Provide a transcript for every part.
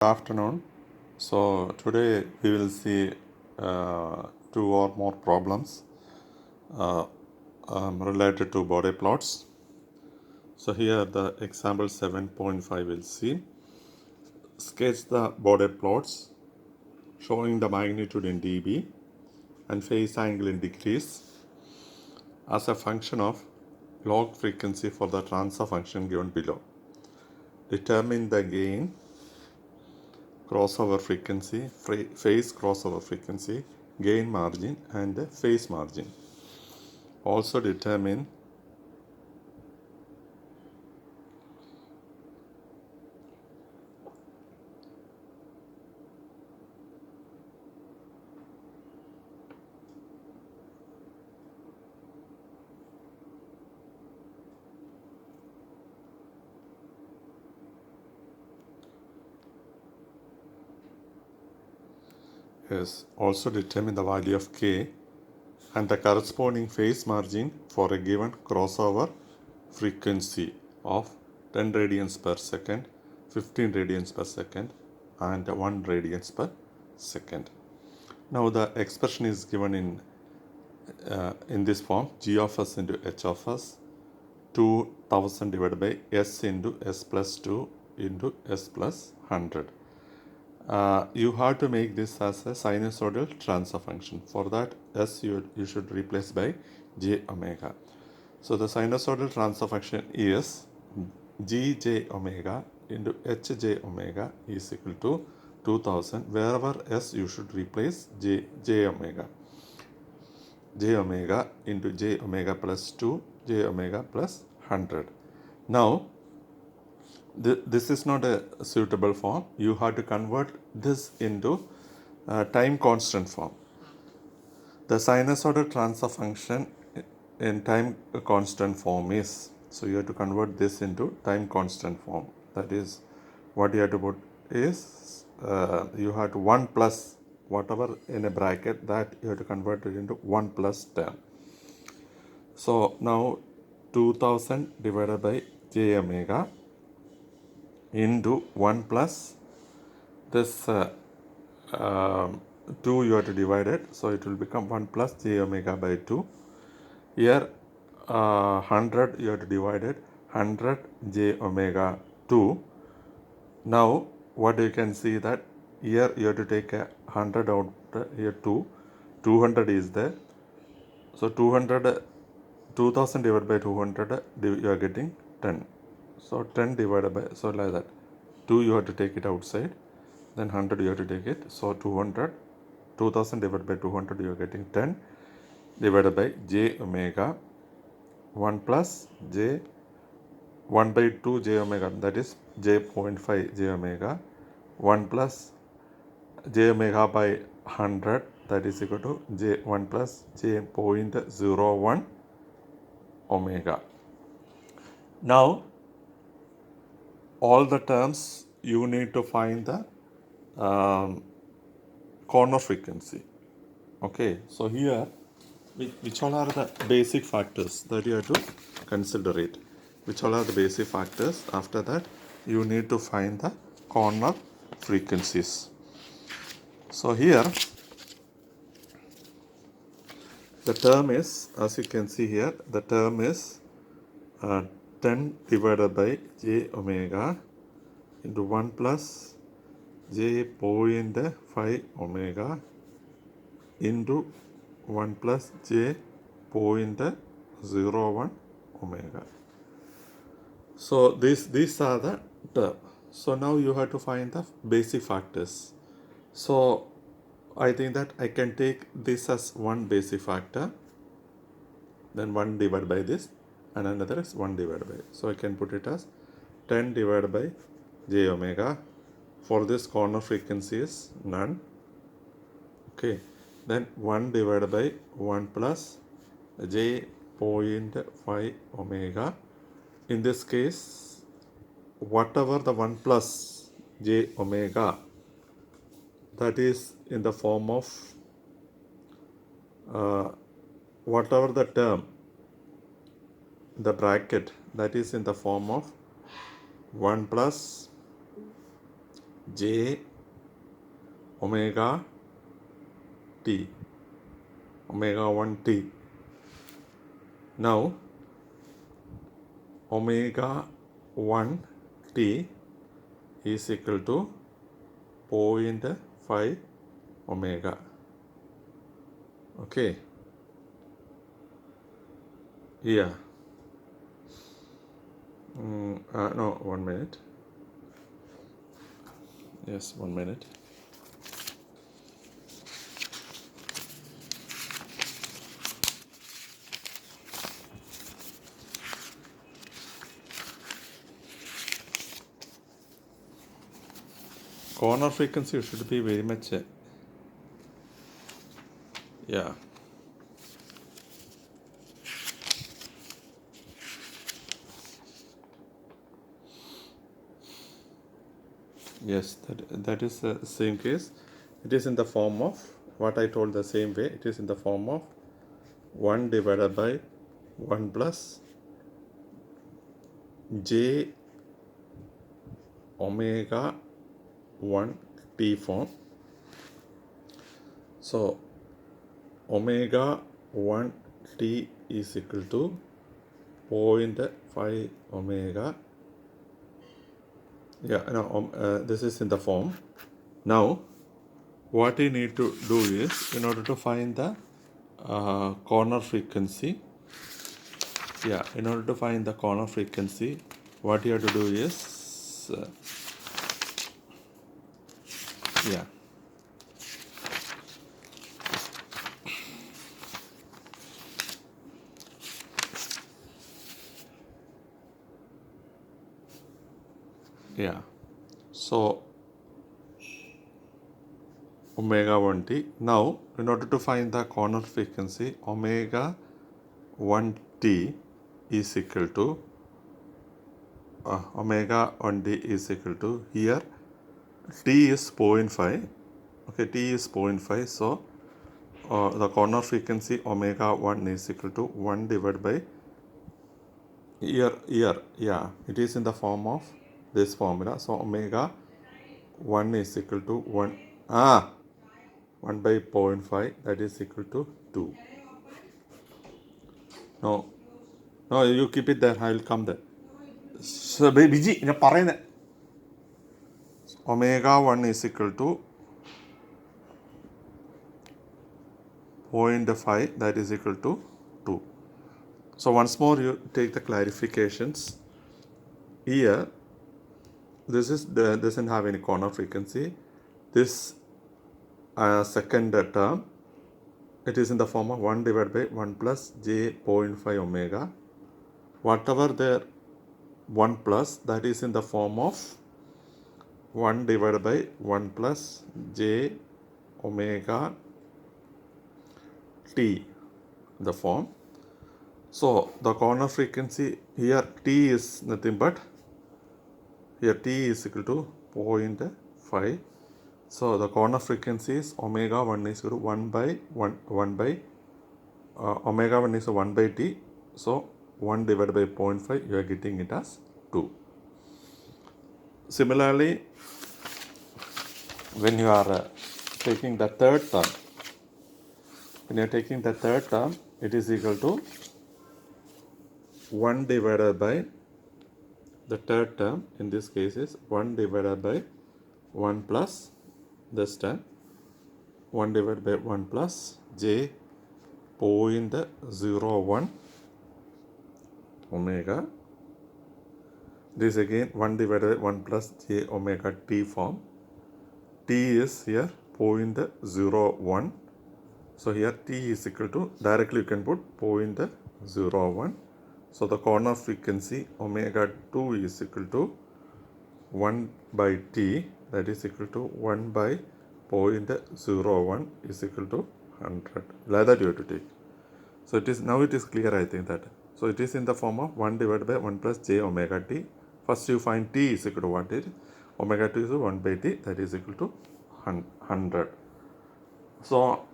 Afternoon. So today we will see two or more problems uh, related to Bode plots. So here the example 7.5 will see. Sketch the Bode plots showing the magnitude in dB and phase angle in degrees as a function of log frequency for the transfer function given below. Determine the gain, crossover frequency, phase crossover frequency, gain margin and phase margin. Also determine also determine the value of k and the corresponding phase margin for a given crossover frequency of 10 radians per second, 15 radians per second and 1 radians per second. Now the expression is given in this form: g of s into h of s 2000 divided by s into s plus 2 into s plus 100. You have to make this as a sinusoidal transfer function. For that, s you should replace by j omega. So the sinusoidal transfer function is gj omega into hj omega is equal to 2000. Wherever s you should replace j omega. J omega into j omega plus 2, j omega plus 100. Now, this is not a suitable form. You have to convert this into time constant form. The sinusoidal transfer function in time constant form is, so you have to convert this into time constant form. That is, what you have to put is, you have to 1 plus whatever in a bracket, that you have to convert it into 1 plus term. So now 2000 divided by j omega into 1 plus this 2 you have to divide it, so it will become 1 plus j omega by 2. Here 100 you have to divide it, 100 j omega 2. Now what you can see that here you have to take a 100 out, here 200 is there. So 2000 divided by 200 you are getting 10. So 10 divided by, so like that, 2 you have to take it outside, then 100 you have to take it. So 2000 divided by 200 you are getting 10 divided by j omega 1 plus j 1 by 2 j omega, that is j 0.5 j omega 1 plus j omega by 100, that is equal to j 1 plus j 0.01 omega. Now all the terms you need to find the corner frequency. Okay, so here which all are the basic factors that you have to consider it. Which all are the basic factors? After that, you need to find the corner frequencies. So here the term is, as you can see here, the term is 10 divided by j omega into 1 plus j 0.5 omega into 1 plus j 0.01 omega. So these are the terms. So now you have to find the basic factors. So I think that I can take this as one basic factor, then 1 divided by this, and another is 1 divided by. So I can put it as 10 divided by j omega. For this corner frequency is none. Okay, then 1 divided by 1 plus j 0.5 omega. In this case, whatever the 1 plus j omega, that is in the form of whatever the term, the bracket, that is in the form of 1 plus j omega t, omega 1 t. Now omega 1 t is equal to 0.5 omega. Okay. Yeah. No, 1 minute. Yes, 1 minute. Corner frequency should be very much, yeah. Yes, that is the same case. It is in the form of what I told the same way. It is in the form of 1 divided by 1 plus j omega 1 t form. So omega 1 t is equal to 0.5 omega. Yeah, no, this is in the form. Now what you need to do is, in order to find the corner frequency, in order to find the corner frequency, what you have to do is, so omega 1 t. Now, in order to find the corner frequency, omega 1 t is equal to omega 1 t is equal to, here t is 0.5. Okay, t is 0.5. So the corner frequency omega 1 is equal to 1 divided by here, it is in the form of this formula. So omega 1 is equal to 1 by 0.5, that is equal to 2. No, you keep it there, I will come there. So Biji, omega 1 is equal to 0.5, that is equal to 2. So once more you take the clarifications. Here this doesn't have any corner frequency. This second term, it is in the form of 1 divided by 1 plus j 0.5 omega. Whatever there 1 plus, that is in the form of 1 divided by 1 plus j omega t, the form. So the corner frequency here, t is nothing but, here t is equal to 0.5. So the corner frequency is omega 1 is equal to 1 by omega 1 is 1 by t. So 1 divided by 0.5, you are getting it as 2. Similarly, when you are taking the third term, it is equal to 1 divided by, the third term in this case is 1 divided by 1 plus this term, 1 divided by 1 plus j 0.01 omega. This again 1 divided by 1 plus j omega t form. T is here 0.01. So here t is equal to, directly you can put 0.01. So the corner frequency omega 2 is equal to 1 by t, that is equal to 1 by 0.01 is equal to 100. Like that you have to take. So it is, now it is clear, I think that. So it is in the form of 1 divided by 1 plus j omega t. First you find t is equal to what it is. Omega 2 is 1 by t, that is equal to 100. So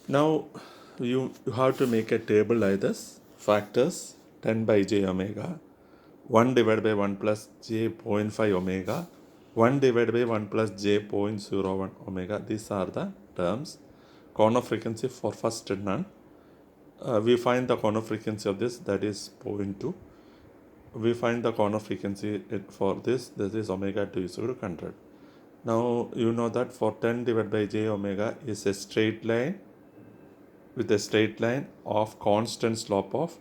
now you have to make a table like this. Factors 10 by j omega, 1 divided by 1 plus j 0.5 omega, 1 divided by 1 plus j 0.01 omega. These are the terms. Corner frequency for first none. We find the corner frequency of this, that is 0.2. We find the corner frequency for this is omega 2 is equal to 100. Now you know that for 10 divided by j omega is a straight line with a straight line of constant slope of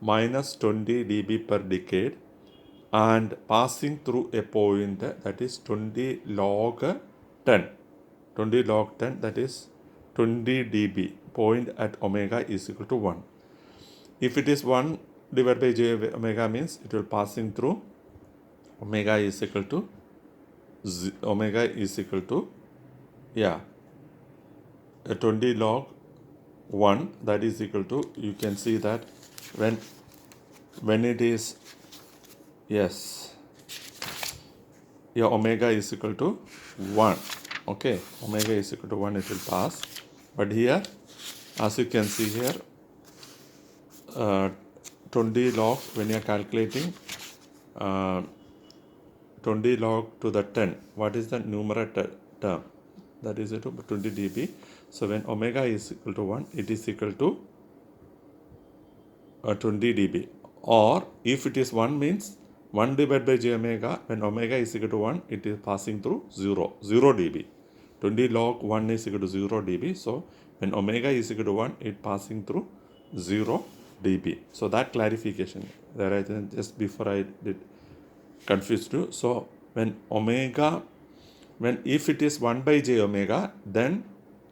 minus 20 dB per decade and passing through a point that is 20 log 10. 20 log 10, that is 20 dB. Point at omega is equal to 1. If it is 1 divided by j omega means it will passing through omega is equal to yeah, 20 log 1, that is equal to, you can see that when it is, yes, yeah, omega is equal to 1. Okay, omega is equal to 1, it will pass. But here, as you can see here, 20 log, when you are calculating 20 log to the 10, what is the numerator term? That is equal to 20 dB. So when omega is equal to 1, it is equal to 20 dB. Or if it is 1 means 1 divided by j omega, when omega is equal to 1, it is passing through 0 dB. 20 log 1 is equal to 0 dB. So when omega is equal to 1, it passing through 0 dB. So that clarification, that I think just before I did confused you. So when if it is 1 by j omega, then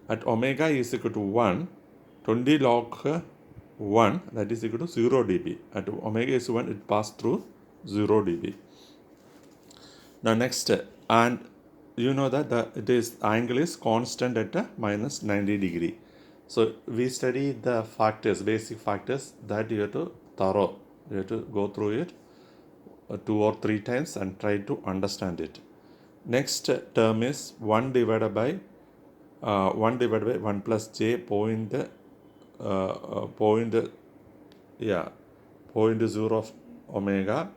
at omega is equal to 1, 20 log 1, that is equal to 0 dB. At omega is 1, it passed through 0 dB. Now next, and you know that the angle is constant at minus 90 degree. So we study the factors, basic factors, that you have to thorough. You have to go through it 2 or 3 times and try to understand it. Next term is 1 divided by 1 plus j point 0 of omega.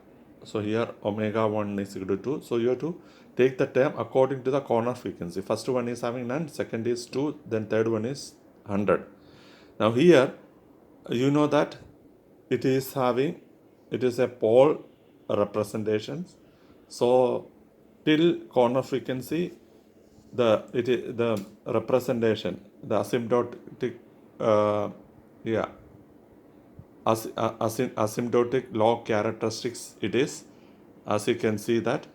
So here omega 1 is equal to 2. So you have to take the term according to the corner frequency. First one is having none, second is 2, then third one is 100. Now here you know that it is a pole representation. So till corner frequency, the representation, the asymptotic asymptotic log characteristics, it is, as you can see that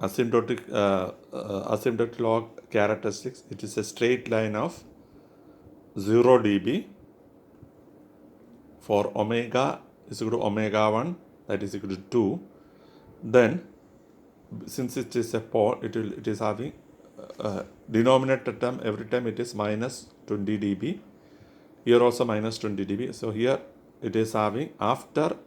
asymptotic log characteristics, it is a straight line of 0 dB for omega is equal to omega 1, that is equal to 2. Then since it is a pole, it is having denominator term, every time it is minus 20 dB. Here also minus 20 dB. So here it is having, after